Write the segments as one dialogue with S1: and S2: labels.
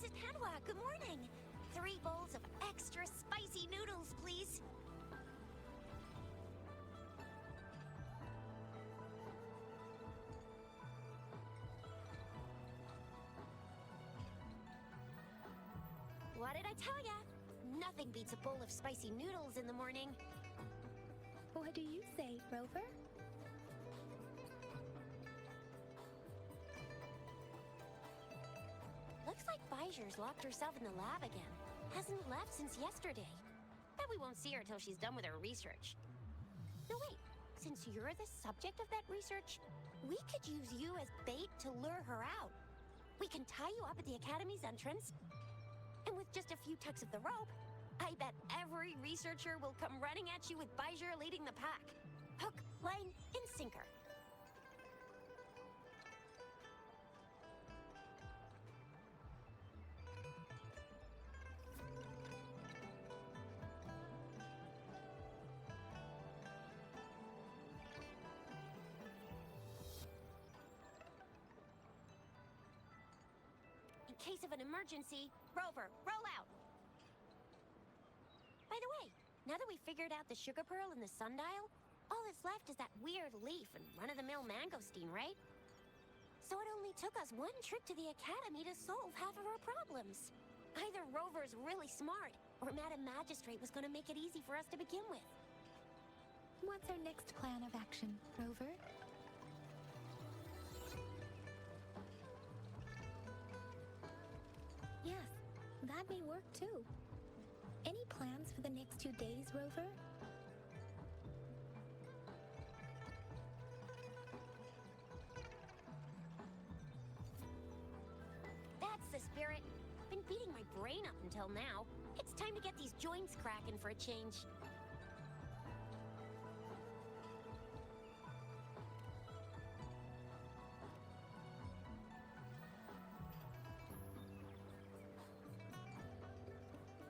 S1: Mrs. Hanwha, good morning. 3 bowls of extra spicy noodles, please. What did I tell ya? Nothing beats a bowl of spicy noodles in the morning.
S2: What do you say, Rover?
S1: Looks like Bijou's locked herself in the lab again. Hasn't left since yesterday. Bet we won't see her till she's done with her research. No, wait. Since you're the subject of that research, we could use you as bait to lure her out. We can tie you up at the Academy's entrance, and with just a few tugs of the rope, I bet every researcher will come running at you with Bijou leading the pack. Hook, line, and sinker. In case of an emergency, Rover, roll out! By the way, now that we figured out the sugar pearl and the sundial, all that's left is that weird leaf and run-of-the-mill mangosteen, right? So it only took us 1 trip to the Academy to solve half of our problems. Either Rover's really smart, or Madam Magistrate was gonna make it easy for us to begin with.
S2: What's our next plan of action, Rover? Yes, that may work too. Any plans for the next 2 days, Rover?
S1: That's the spirit. Been beating my brain up until now. It's time to get these joints cracking for a change.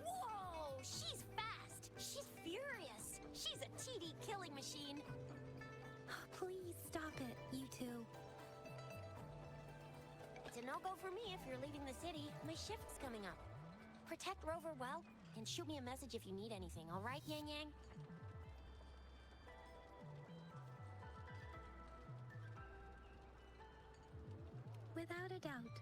S1: Whoa! She's fast! She's furious! She's a TD killing machine!
S2: Please stop it, you two.
S1: It's a no-go for me if you're leaving the city. My shift's coming up. Protect Rover well, and shoot me a message if you need anything, all right, Yang Yang?
S2: Without a doubt.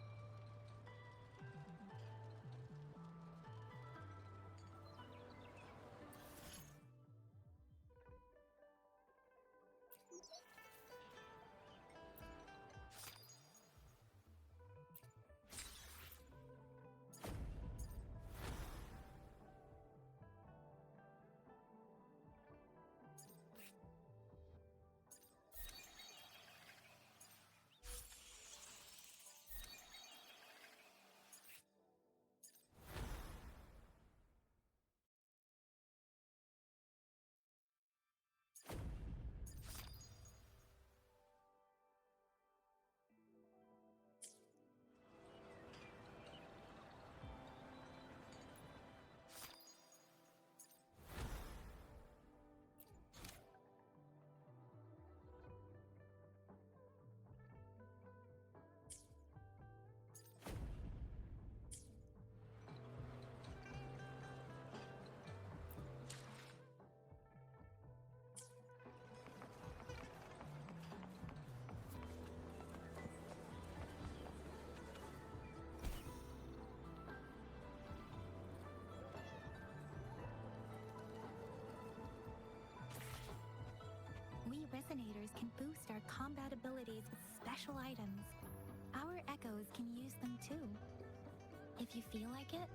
S2: We Resonators can boost our combat abilities with special items. Our Echoes can use them too. If you feel like it,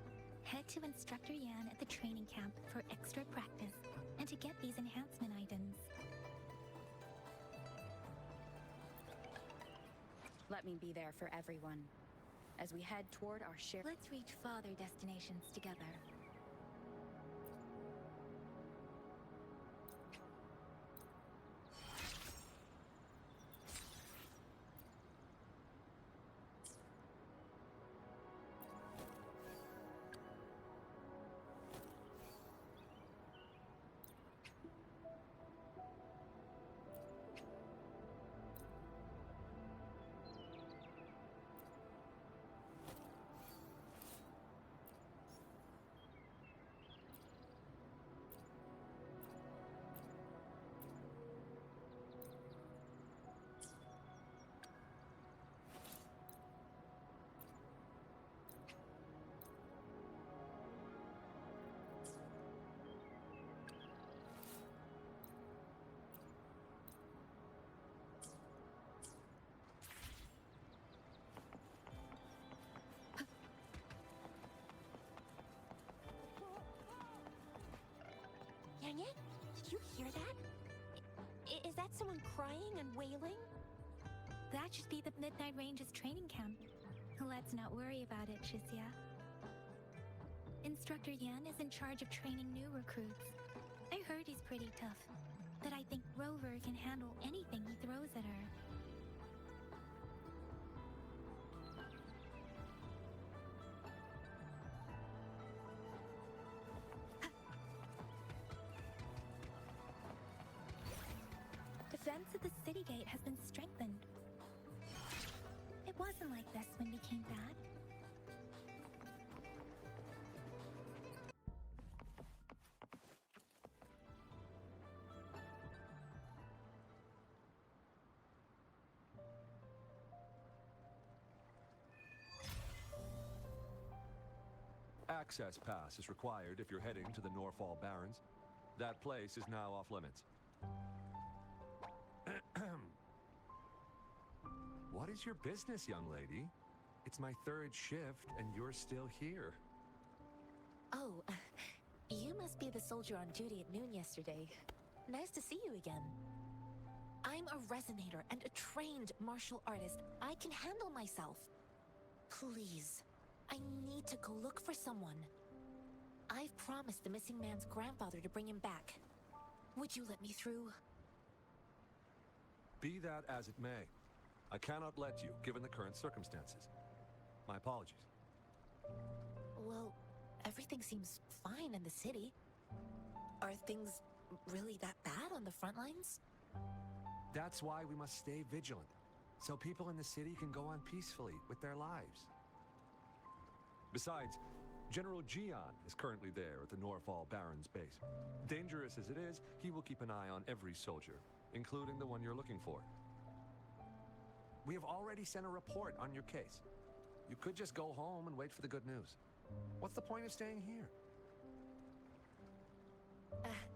S2: head to Instructor Yan at the training camp for extra practice and to get these enhancement items.
S3: Let me be there for everyone as we head toward our shared...
S2: Let's reach farther destinations together.
S1: hear that? Is that someone crying and wailing?
S2: That should be the Midnight Ranges training camp. Let's not worry about it, Shizia. Instructor Yan is in charge of training new recruits. I heard he's pretty tough, but I think Rover can handle anything he throws at her. Defense of the city gate has been strengthened. It wasn't like this when we came back.
S4: Access pass is required if you're heading to the Norfall Barrens. That place is now off limits. What is your business, young lady? It's my third shift, and you're still here.
S5: Oh, you must be the soldier on duty at noon yesterday. Nice to see you again. I'm a resonator and a trained martial artist. I can handle myself. Please, I need to go look for someone. I've promised the missing man's grandfather to bring him back. Would you let me through?
S4: Be that as it may, I cannot let you, given the current circumstances. My apologies.
S5: Well, everything seems fine in the city. Are things really that bad on the front lines?
S4: That's why we must stay vigilant, so people in the city can go on peacefully with their lives. Besides, General Jian is currently there at the Norfall Barrens base. Dangerous as it is, he will keep an eye on every soldier, including the one you're looking for. We have already sent a report on your case. You could just go home and wait for the good news. What's the point of staying here?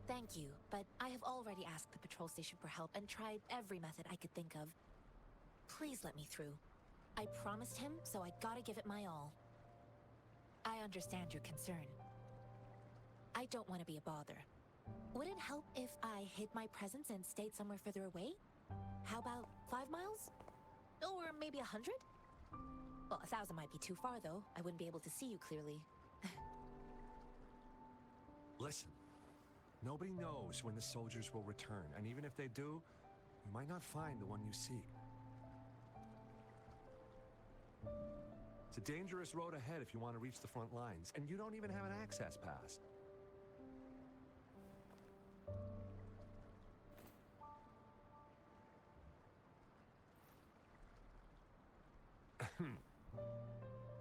S5: Thank you, but I have already asked the patrol station for help and tried every method I could think of. Please let me through. I promised him, so I gotta give it my all. I understand your concern. I don't want to be a bother. Would it help if I hid my presence and stayed somewhere further away? How about 5 miles? Or maybe 100? Well, 1,000 might be too far, though. I wouldn't be able to see you clearly.
S4: Listen, nobody knows when the soldiers will return, and even if they do, you might not find the one you seek. It's a dangerous road ahead if you want to reach the front lines, and you don't even have an access pass.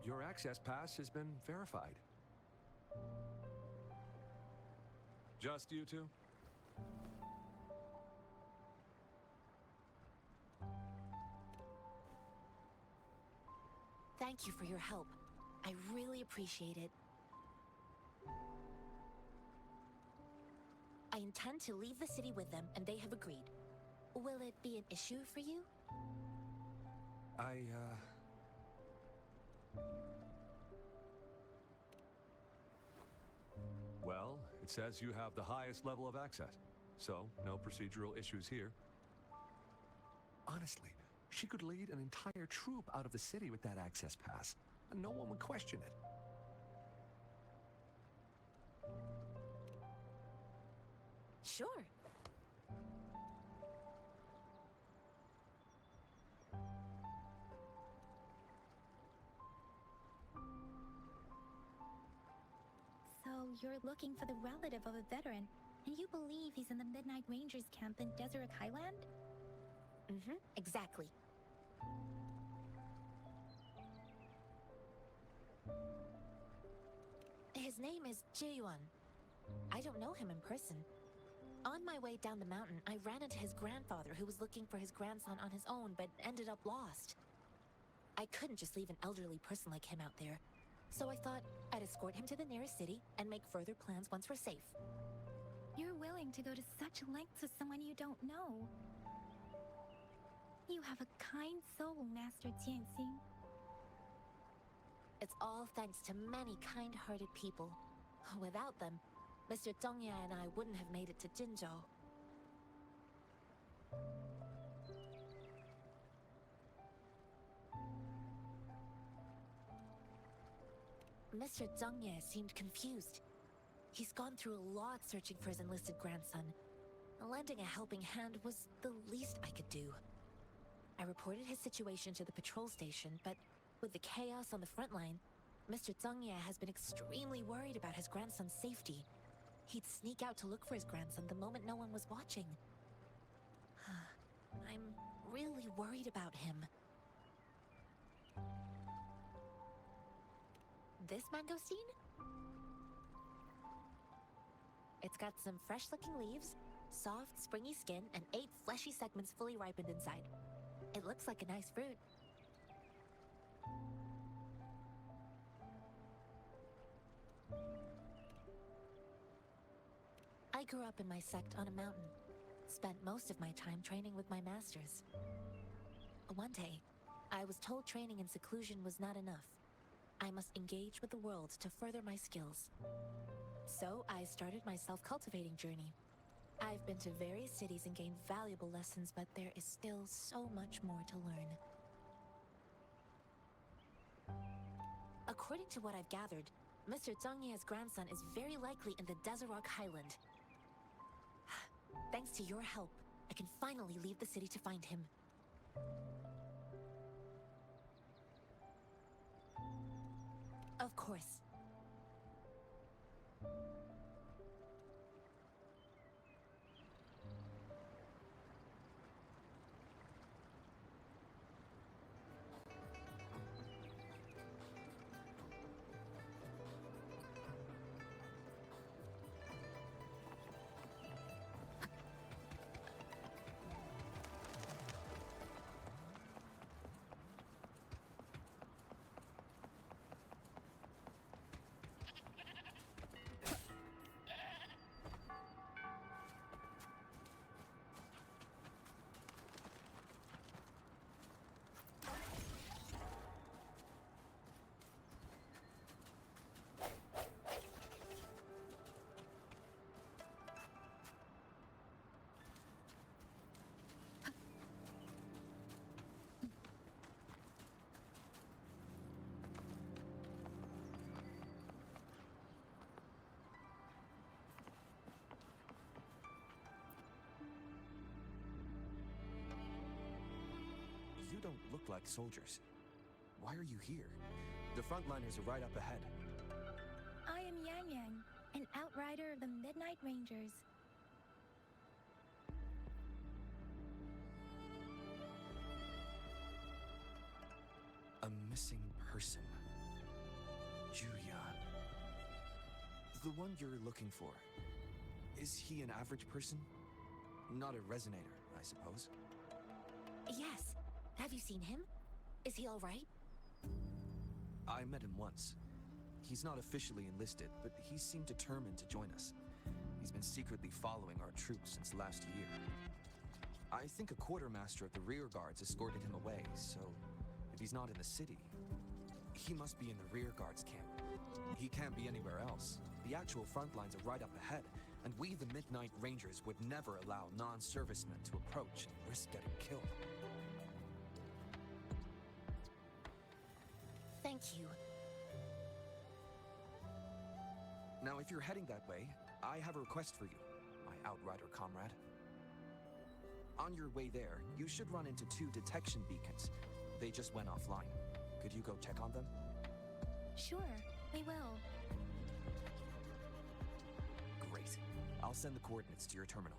S4: Your access pass has been verified. Just you two?
S5: Thank you for your help. I really appreciate it. I intend to leave the city with them, and they have agreed. Will it be an issue for you?
S4: Well, it says you have the highest level of access, so no procedural issues here. Honestly, she could lead an entire troop out of the city with that access pass, and no one would question it.
S5: Sure.
S2: So you're looking for the relative of a veteran, and you believe he's in the Midnight Rangers camp in Deseret Highland?
S5: Exactly. His name is Jae-yuan. I don't know him in person. On my way down the mountain, I ran into his grandfather who was looking for his grandson on his own, but ended up lost. I couldn't just leave an elderly person like him out there, so I thought I'd escort him to the nearest city and make further plans once we're safe.
S2: You're willing to go to such lengths with someone you don't know. You have a kind soul, Master Tianxing.
S5: It's all thanks to many kind-hearted people. Without them, Mr. Dongya and I wouldn't have made it to Jinzhou. Mr. Zhengye seemed confused. He's gone through a lot searching for his enlisted grandson. Lending a helping hand was the least I could do. I reported his situation to the patrol station, but with the chaos on the front line, Mr. Zhengye has been extremely worried about his grandson's safety. He'd sneak out to look for his grandson the moment no one was watching. I'm really worried about him. This mangosteen? It's got some fresh-looking leaves, soft, springy skin, and 8 fleshy segments fully ripened inside. It looks like a nice fruit. I grew up in my sect on a mountain. Spent most of my time training with my masters. One day, I was told training in seclusion was not enough. I must engage with the world to further my skills. So I started my self-cultivating journey. I've been to various cities and gained valuable lessons, but there is still so much more to learn. According to what I've gathered, Mr. Zhengye's grandson is very likely in the Desert Highland. Thanks to your help, I can finally leave the city to find him. Of course.
S6: You don't look like soldiers. Why are you here? The frontliners are right up ahead.
S2: I am Yang Yang, an outrider of the Midnight Rangers.
S6: A missing person. Julian. The one you're looking for. Is he an average person? Not a resonator, I suppose.
S5: Yes. Have you seen him? Is he all right?
S6: I met him once. He's not officially enlisted, but he seemed determined to join us. He's been secretly following our troops since last year. I think a quartermaster of the rear guards escorted him away, so if he's not in the city, he must be in the rear guards camp. He can't be anywhere else. The actual front lines are right up ahead, and we, the Midnight Rangers, would never allow non-servicemen to approach and risk getting killed.
S5: Thank you.
S6: Now, if you're heading that way, I have a request for you, my outrider comrade. On your way there, you should run into 2 detection beacons. They just went offline. Could you go check on them?
S2: Sure, we will.
S6: Great. I'll send the coordinates to your terminal.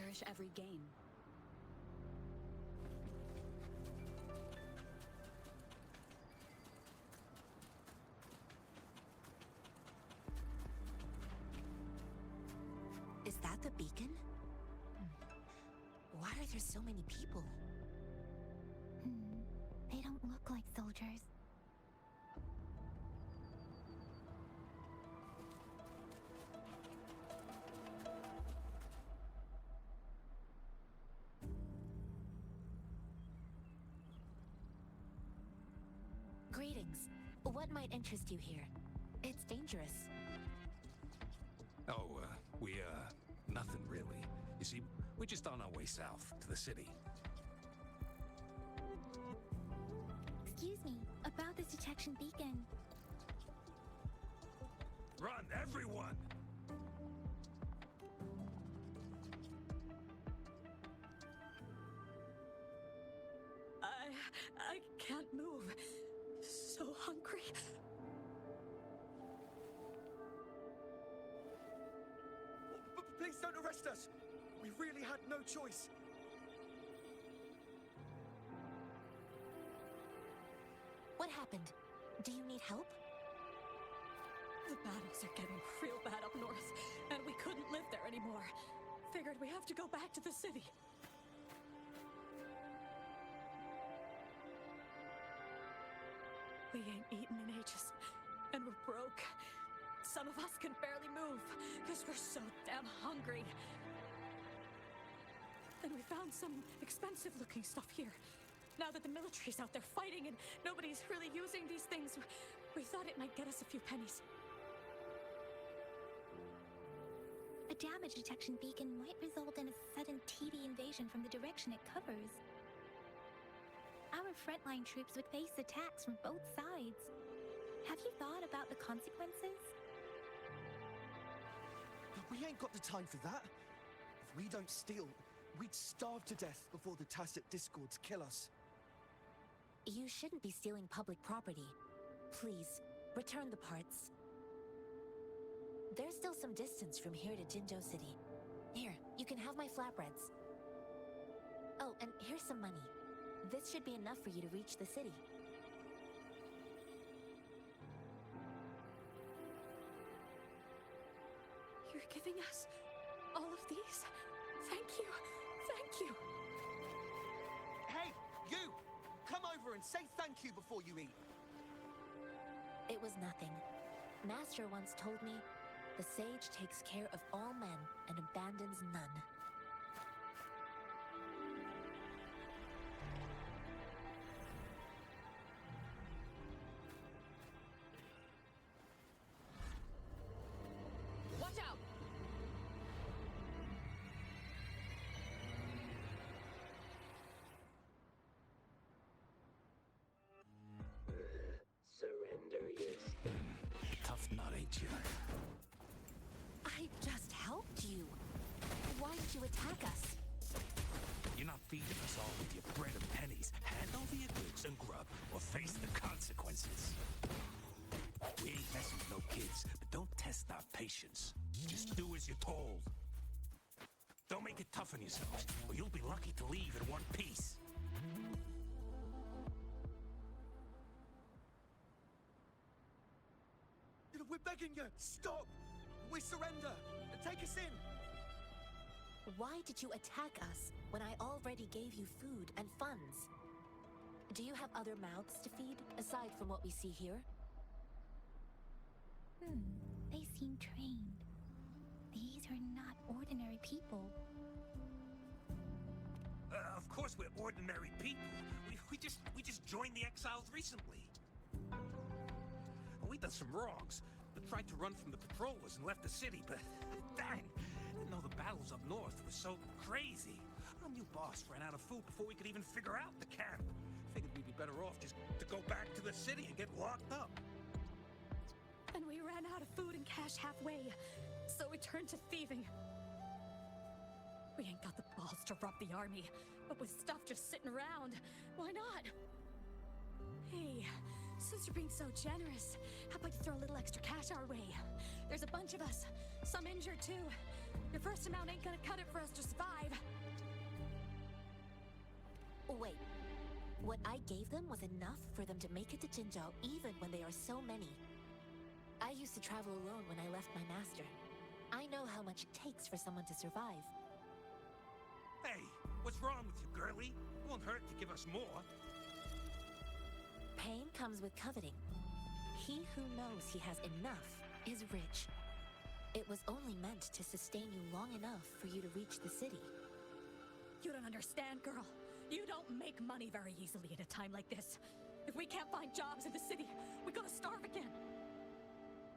S3: cherish every gain.
S5: Is that the beacon? Why are there so many people?
S2: They don't look like soldiers.
S5: Greetings. What might interest you here? It's dangerous.
S7: Oh, nothing really. You see, we're just on our way south to the city.
S2: Excuse me, about this detection beacon.
S7: Run, everyone!
S3: I can't move. So hungry.
S6: Please don't arrest us! We really had no choice.
S5: What happened? Do you need help?
S3: The battles are getting real bad up north, and we couldn't live there anymore. Figured we have to go back to the city. We ain't eaten in ages, and we're broke. Some of us can barely move, because we're so damn hungry. And we found some expensive-looking stuff here. Now that the military's out there fighting and nobody's really using these things, we thought it might get us a few pennies.
S2: A damage detection beacon might result in a sudden TD invasion from the direction it covers. Our frontline troops would face attacks from both sides. Have you thought about the consequences?
S6: But we ain't got the time for that. If we don't steal, we'd starve to death before the tacit discords kill us.
S5: You shouldn't be stealing public property. Please, return the parts. There's still some distance from here to Jinzhou City. Here, you can have my flatbreads. Oh, and here's some money. This should be enough for you to reach the city.
S3: You're giving us all of these? Thank you. Thank you.
S6: Hey, you! Come over and say thank you before you eat.
S5: It was nothing. Master once told me, the sage takes care of all men and abandons none.
S3: Watch out!
S8: Surrender your
S7: Tough nut, ain't you?
S5: I just helped you. Why did you attack us?
S7: You're not feeding us all with your bread and pennies. Hand over your goods and grub, or face the consequences. We ain't messing with no kids, but don't test our patience. Just do as you're told. Don't make it tough on yourselves, or you'll be lucky to leave in one piece.
S6: We're begging you, stop! We surrender! Take us in!
S5: Why did you attack us when I already gave you food and funds? Do you have other mouths to feed, aside from what we see here?
S2: They seem trained. These are not ordinary people.
S7: Of course we're ordinary people. We just joined the exiles recently. We done some wrongs. We tried to run from the patrollers and left the city, but dang, didn't know the battles up north were so crazy. Our new boss ran out of food before we could even figure out the camp. Figured we'd be better off just to go back to the city and get locked up.
S3: And we ran out of food and cash halfway, so we turned to thieving. We ain't got the balls to rob the army, but with stuff just sitting around, why not? Hey, since you're being so generous, how about you throw a little extra cash our way? There's a bunch of us, some injured too. Your first amount ain't gonna cut it for us to survive.
S5: Wait. What I gave them was enough for them to make it to Jinzhou even when they are so many. I used to travel alone when I left my master. I know how much it takes for someone to survive.
S7: Hey, what's wrong with you, girlie? It won't hurt to give us more.
S5: Pain comes with coveting. He who knows he has enough is rich. It was only meant to sustain you long enough for you to reach the city.
S3: You don't understand, girl. You don't make money very easily at a time like this. If we can't find jobs in the city, we're gonna starve again.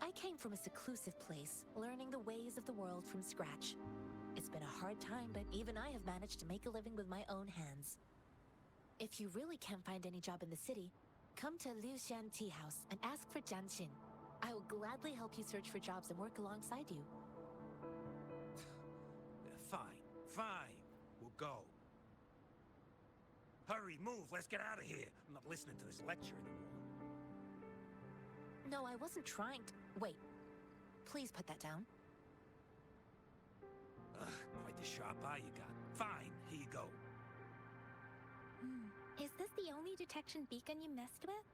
S5: I came from a seclusive place, learning the ways of the world from scratch. It's been a hard time, but even I have managed to make a living with my own hands. If you really can't find any job in the city, come to Liu Xian Tea House and ask for Jian Xin. I will gladly help you search for jobs and work alongside you.
S7: Fine. We'll go. Hurry, move, let's get out of here. I'm not listening to this lecture anymore.
S5: No, I wasn't trying to... Wait. Please put that down.
S7: Quite the sharp eye you got. Fine, here you go.
S2: Is this the only detection beacon you messed with?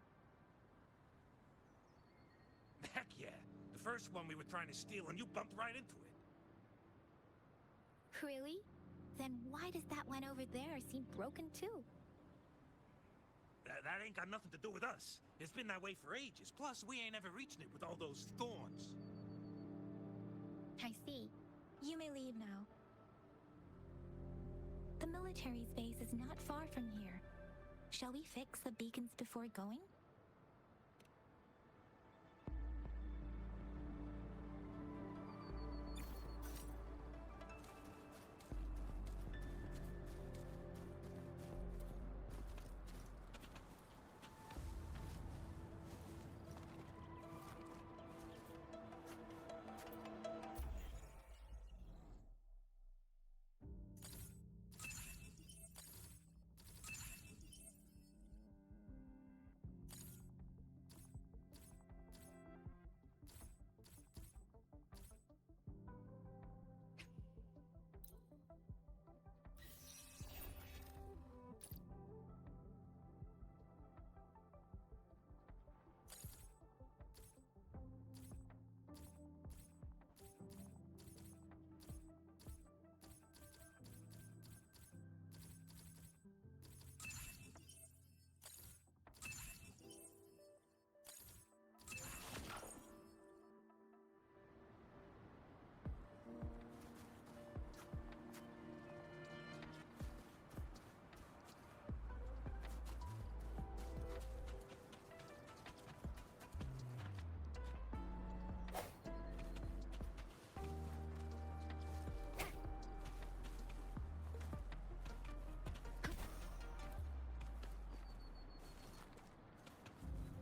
S7: Heck yeah. The first one we were trying to steal and you bumped right into it.
S2: Really? Then why does that one over there seem broken too?
S7: That ain't got nothing to do with us. It's been that way for ages. Plus, we ain't ever reaching it with all those thorns.
S2: I see. You may leave now. The military's base is not far from here. Shall we fix the beacons before going?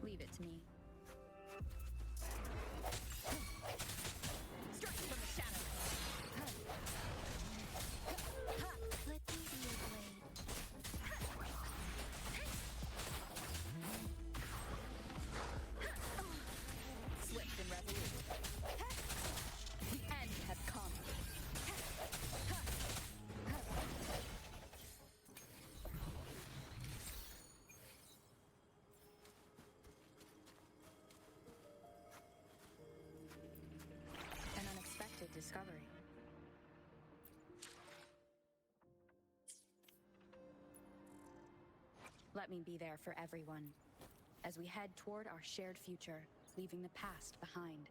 S3: Leave it to me. Strike from the shadows!
S2: Let me be your blade.
S3: Swift and resolute. The end has come. An unexpected discovery. Let me be there for everyone, as we head toward our shared future, leaving the past behind.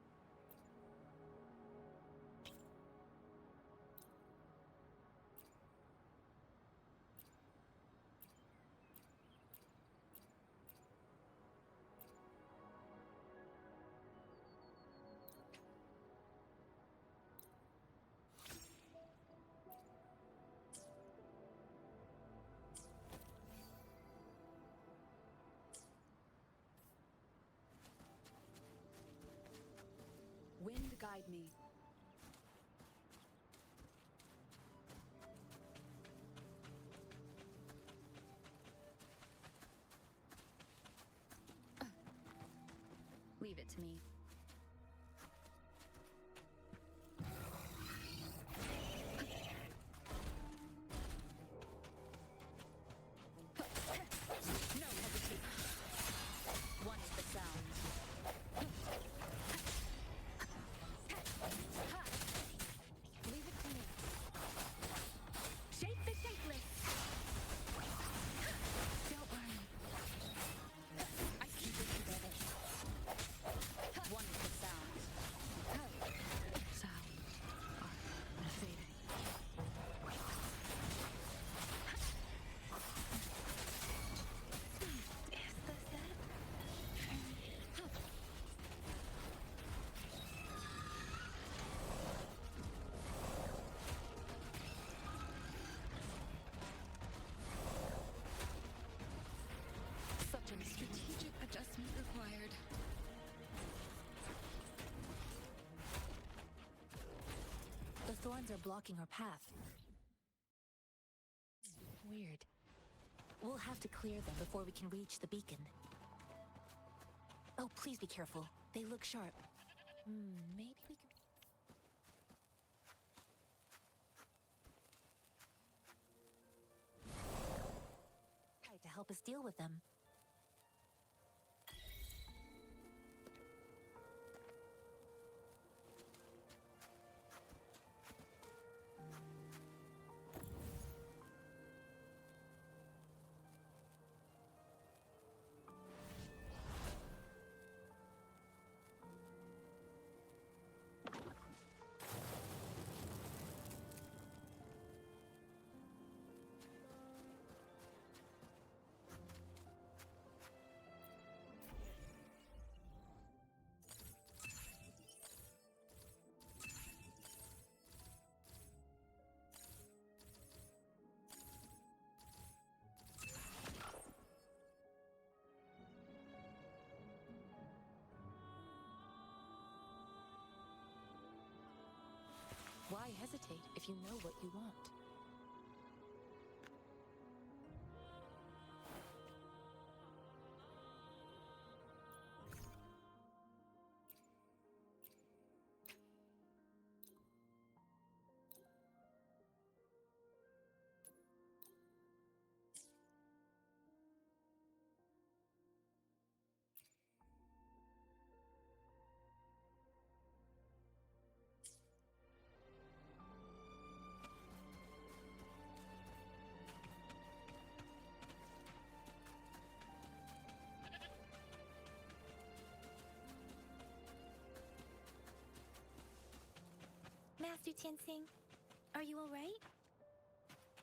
S3: Wind guide me. Leave it to me.
S5: are blocking our path. Weird. We'll have to clear them before we can reach the beacon. Oh, please be careful. They look sharp. Maybe we can... Try to help us deal with them. Why hesitate if you know what you want?
S2: Master Tianxing, are you alright?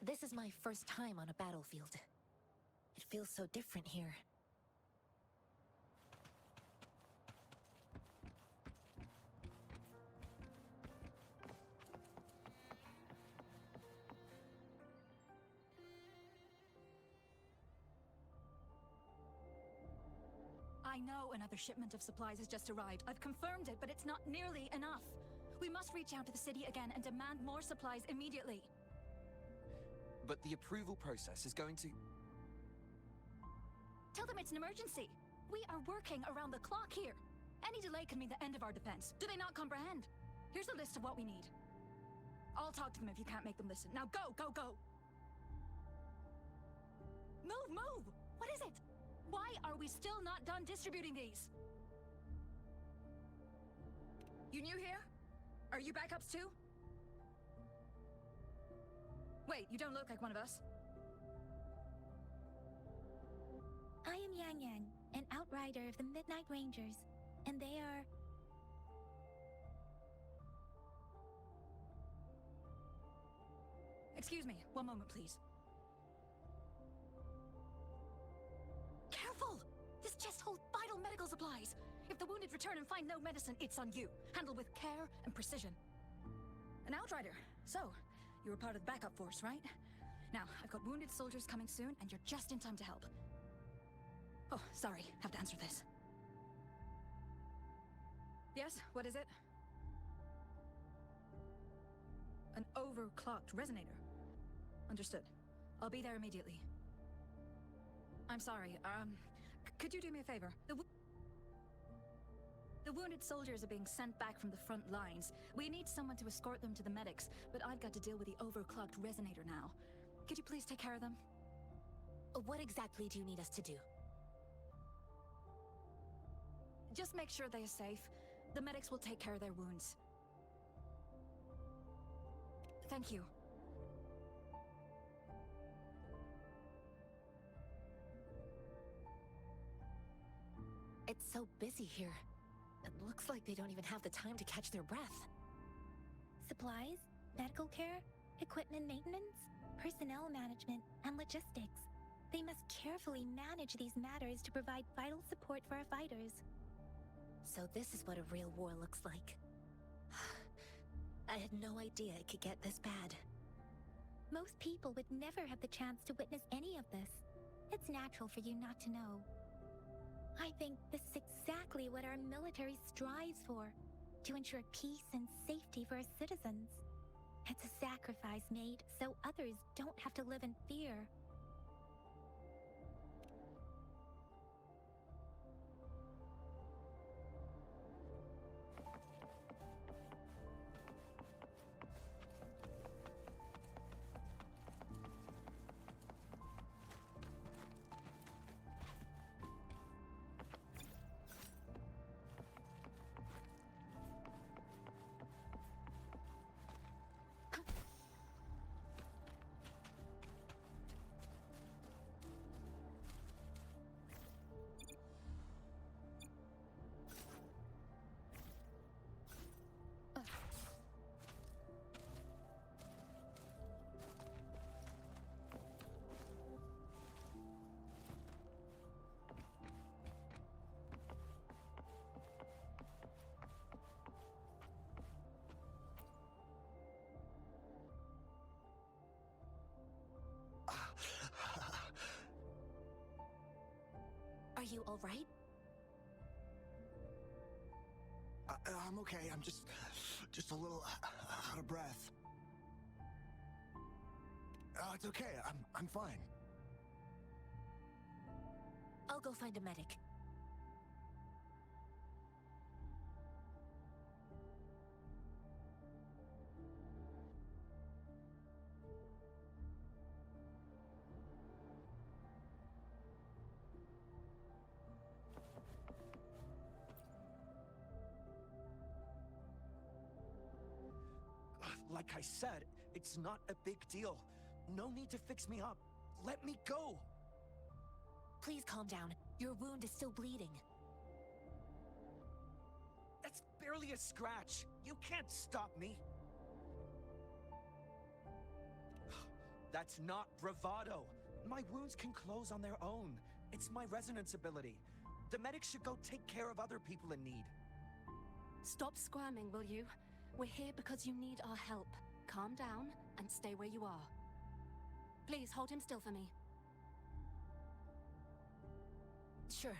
S5: This is my first time on a battlefield. It feels so different here.
S3: I know another shipment of supplies has just arrived. I've confirmed it, but it's not nearly enough. We must reach out to the city again and demand more supplies immediately.
S6: But the approval process is going to...
S3: Tell them it's an emergency. We are working around the clock here. Any delay can mean the end of our defense. Do they not comprehend? Here's a list of what we need. I'll talk to them if you can't make them listen. Now go, go, go! Move, move! What is it? Why are we still not done distributing these? You new here? Are you backups too? Wait, you don't look like one of us.
S2: I am Yang Yang, an outrider of the Midnight Rangers, and they are...
S3: Excuse me, one moment please. Careful! This chest holds vital medical supplies! If the wounded return and find no medicine, it's on you. Handle with care and precision. An outrider. So, you were part of the backup force, right? Now, I've got wounded soldiers coming soon, and you're just in time to help. Oh, sorry. Have to answer this. Yes, what is it? An overclocked resonator. Understood. I'll be there immediately. I'm sorry, could you do me a favor? The wounded soldiers are being sent back from the front lines. We need someone to escort them to the medics, but I've got to deal with the overclocked resonator now. Could you please take care of them?
S5: What exactly do you need us to do?
S3: Just make sure they are safe. The medics will take care of their wounds. Thank you.
S5: It's so busy here. It looks like they don't even have the time to catch their breath.
S2: Supplies, medical care, equipment maintenance, personnel management, and logistics. They must carefully manage these matters to provide vital support for our fighters.
S5: So this is what a real war looks like. I had no idea it could get this bad.
S2: Most people would never have the chance to witness any of this. It's natural for you not to know. I think this is exactly what our military strives for, to ensure peace and safety for our citizens. It's a sacrifice made so others don't have to live in fear.
S5: Are you all right?
S9: I'm okay. I'm just a little out of breath. It's okay. I'm fine.
S5: I'll go find a medic.
S6: Like I said, it's not a big deal. No need to fix me up. Let me go!
S5: Please calm down. Your wound is still bleeding.
S6: That's barely a scratch. You can't stop me. That's not bravado. My wounds can close on their own. It's my resonance ability. The medics should go take care of other people in need.
S3: Stop squirming, will you? We're here because you need our help. Calm down and stay where you are. Please hold him still for me.
S5: Sure.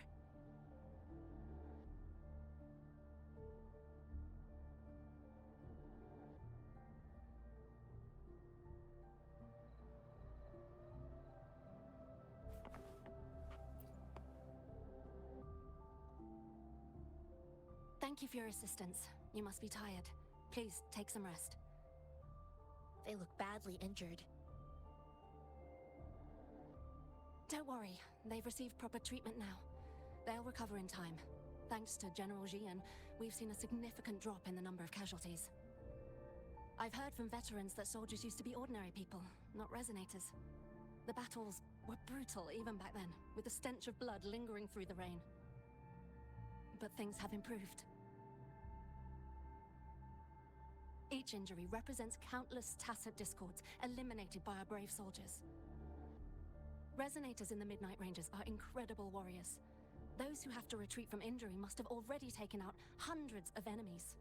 S3: Thank you for your assistance. You must be tired. Please, take some rest.
S5: They look badly injured.
S3: Don't worry, they've received proper treatment now. They'll recover in time. Thanks to General Jian, we've seen a significant drop in the number of casualties. I've heard from veterans that soldiers used to be ordinary people, not resonators. The battles were brutal even back then, with the stench of blood lingering through the rain. But things have improved. Each injury represents countless tacit discords eliminated by our brave soldiers. Resonators in the Midnight Ranges are incredible warriors. Those who have to retreat from injury must have already taken out hundreds of enemies.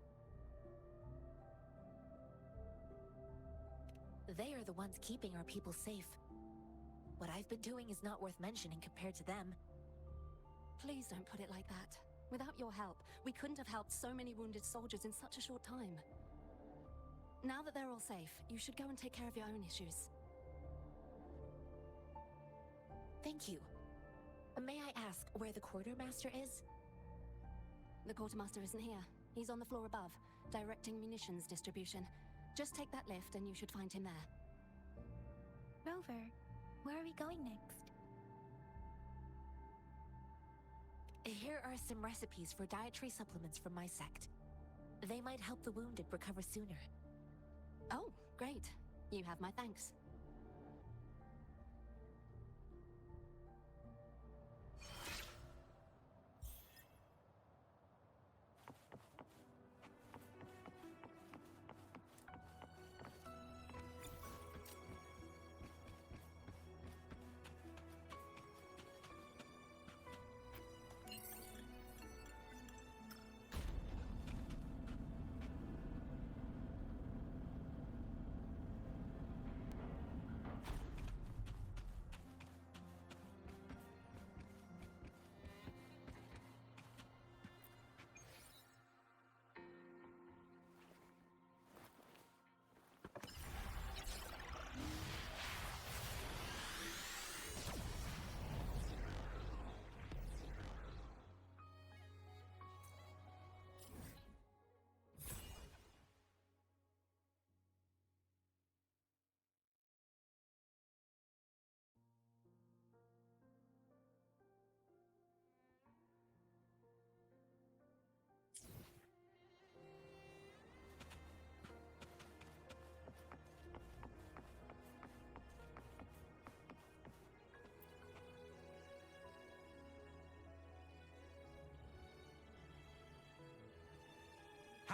S5: They are the ones keeping our people safe. What I've been doing is not worth mentioning compared to them.
S3: Please don't put it like that. Without your help, we couldn't have helped so many wounded soldiers in such a short time. Now that they're all safe, you should go and take care of your own issues.
S5: Thank you. May I ask where the quartermaster is?
S3: The quartermaster isn't here. He's on the floor above, directing munitions distribution. Just take that lift and you should find him there.
S2: Rover, where are we going next?
S5: Here are some recipes for dietary supplements from my sect. They might help the wounded recover sooner.
S3: Oh, great. You have my thanks.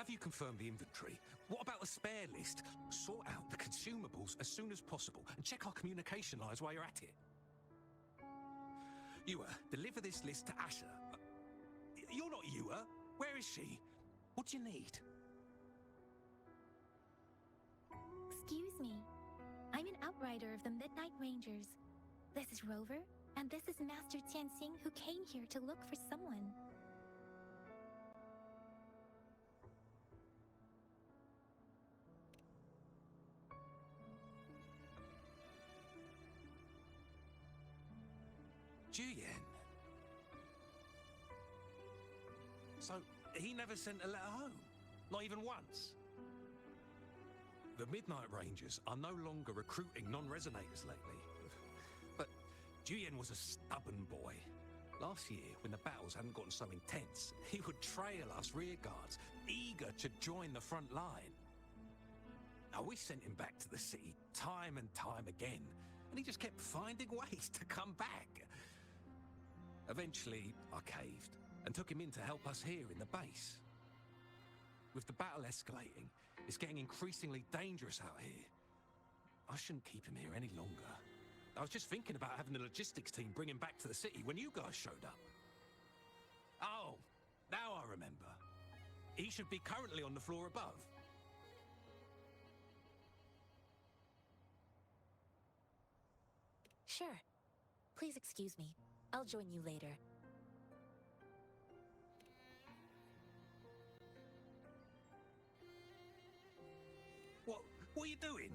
S7: Have you confirmed the inventory? What about the spare list? Sort out the consumables as soon as possible and check our communication lines while you're at it. Yua, deliver this list to Asher. You're not Yua. Where is she? What do you need?
S2: Excuse me. I'm an outrider of the Midnight Rangers. This is Rover, and this is Master Tianxing, who came here to look for someone.
S7: Juyen. So, he never sent a letter home? Not even once? The Midnight Rangers are no longer recruiting non-resonators lately. But Juyen was a stubborn boy. Last year, when the battles hadn't gotten so intense, he would trail us rearguards, eager to join the front line. Now, we sent him back to the city time and time again, and he just kept finding ways to come back. Eventually, I caved and took him in to help us here in the base. With the battle escalating, it's getting increasingly dangerous out here. I shouldn't keep him here any longer. I was just thinking about having the logistics team bring him back to the city when you guys showed up. Oh, now I remember. He should be currently on the floor above.
S5: Sure. Please excuse me. I'll join you later.
S7: What are you doing?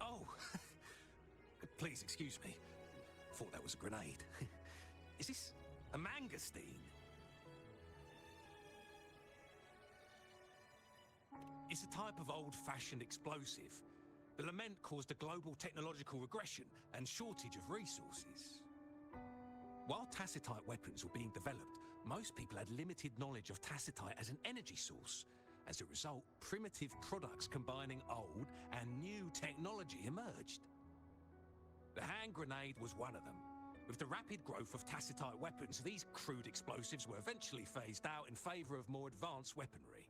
S7: Oh, please excuse me. Thought that was a grenade. Is this a mangosteen? It's a type of old-fashioned explosive. The lament caused a global technological regression and shortage of resources. While tacitite weapons were being developed, most people had limited knowledge of tacitite as an energy source. As a result, primitive products combining old and new technology emerged. The hand grenade was one of them. With the rapid growth of tacitite weapons, these crude explosives were eventually phased out in favor of more advanced weaponry.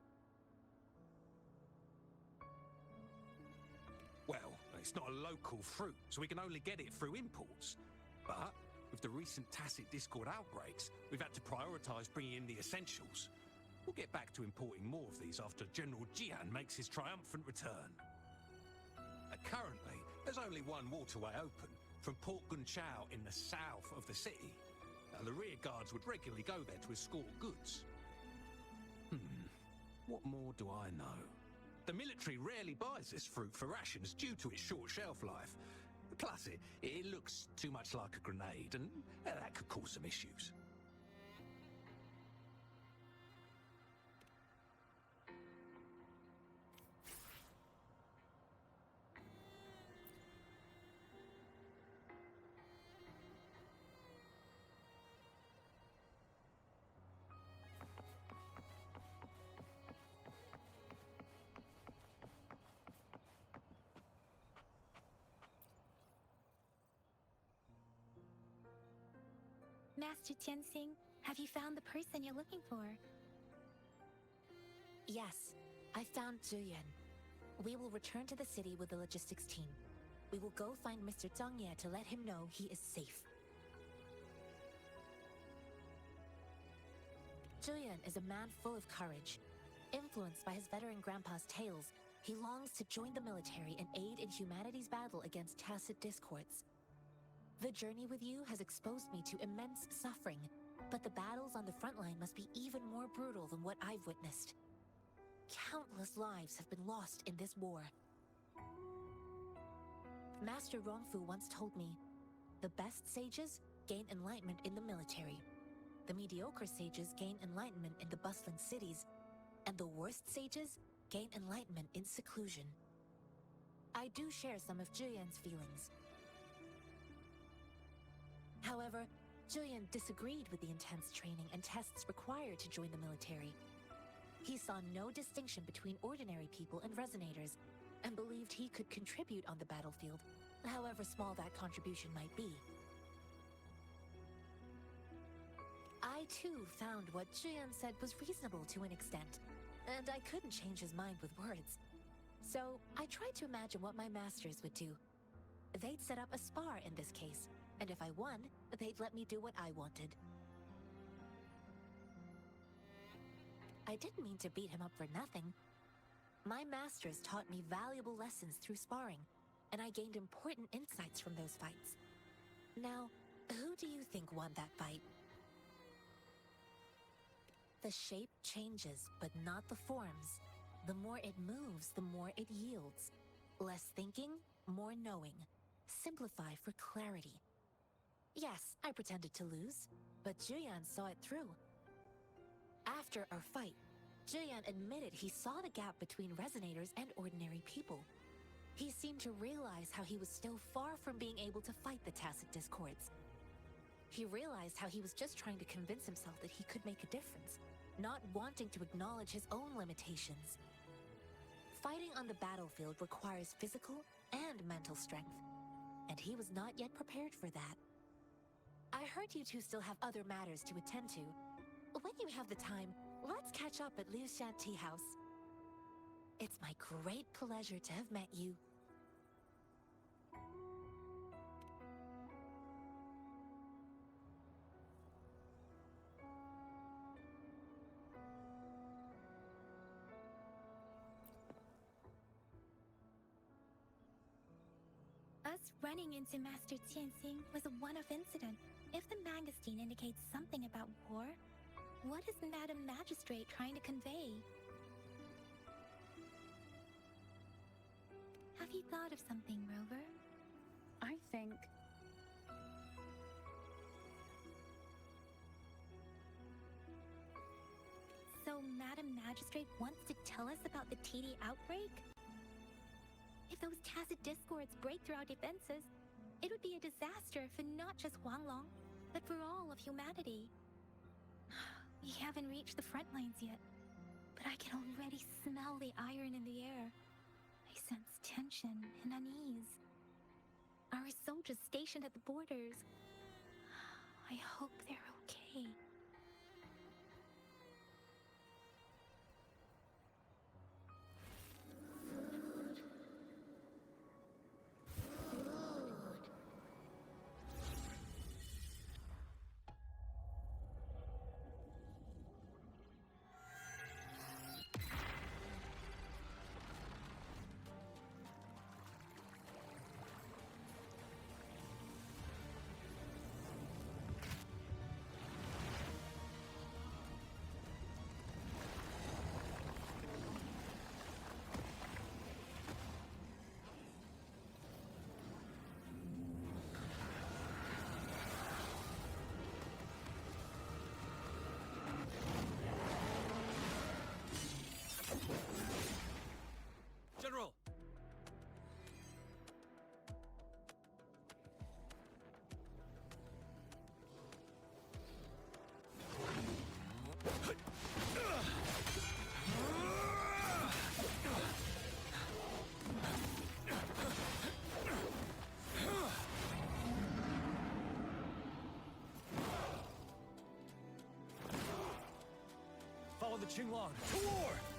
S7: Well, it's not a local fruit, so we can only get it through imports. But with the recent tacit discord outbreaks, we've had to prioritize bringing in the essentials. We'll get back to importing more of these after General Jian makes his triumphant return. Currently, there's only one waterway open, from Port Gunchao in the south of the city. The rear guards would regularly go there to escort goods. What more do I know? The military rarely buys this fruit for rations due to its short shelf life. Plus, it looks too much like a grenade, and that could cause some issues.
S2: Master Tianxing, have you found the person you're looking for?
S5: Yes, I found Juyen. We will return to the city with the logistics team. We will go find Mr. Zhang Ye to let him know he is safe. Juyen is a man full of courage. Influenced by his veteran grandpa's tales, he longs to join the military and aid in humanity's battle against tacit discords. The journey with you has exposed me to immense suffering, but the battles on the front line must be even more brutal than what I've witnessed. Countless lives have been lost in this war. Master Rongfu once told me, the best sages gain enlightenment in the military. The mediocre sages gain enlightenment in the bustling cities, and the worst sages gain enlightenment in seclusion. I do share some of Juyen's feelings. However, Juyen disagreed with the intense training and tests required to join the military. He saw no distinction between ordinary people and resonators, and believed he could contribute on the battlefield, however small that contribution might be. I I too found what Jian said was reasonable to an extent, and I couldn't change his mind with words. So I tried to imagine what my masters would do. They'd set up a spar in this case, and if I won, they'd let me do what I wanted. I didn't mean to beat him up for nothing. My masters taught me valuable lessons through sparring, and I gained important insights from those fights. Now, who do you think won that fight? The shape changes, but not the forms. The more it moves, the more it yields. Less thinking, more knowing. Simplify for clarity. Yes, I pretended to lose, but Julian saw it through. After our fight, Julian admitted he saw the gap between resonators and ordinary people. He seemed to realize how he was still far from being able to fight the tacit discords. He realized how he was just trying to convince himself that he could make a difference, not wanting to acknowledge his own limitations. Fighting on the battlefield requires physical and mental strength, and he was not yet prepared for that. I heard you two still have other matters to attend to. When you have the time, let's catch up at Liu's Shanty House. It's my great pleasure to have met you.
S2: Us running into Master Tianxing was a one-off incident. If the magazine indicates something about war, what is Madam Magistrate trying to convey? Have you thought of something, Rover?
S3: I think...
S2: So Madam Magistrate wants to tell us about the TD outbreak? If those tacit discords break through our defenses, it would be a disaster for not just Huanglong, but for all of humanity. We haven't reached the front lines yet, but I can already smell the iron in the air. I sense tension and unease. Our soldiers stationed at the borders. I hope they're okay.
S6: General!
S7: Follow the Qinglong to war!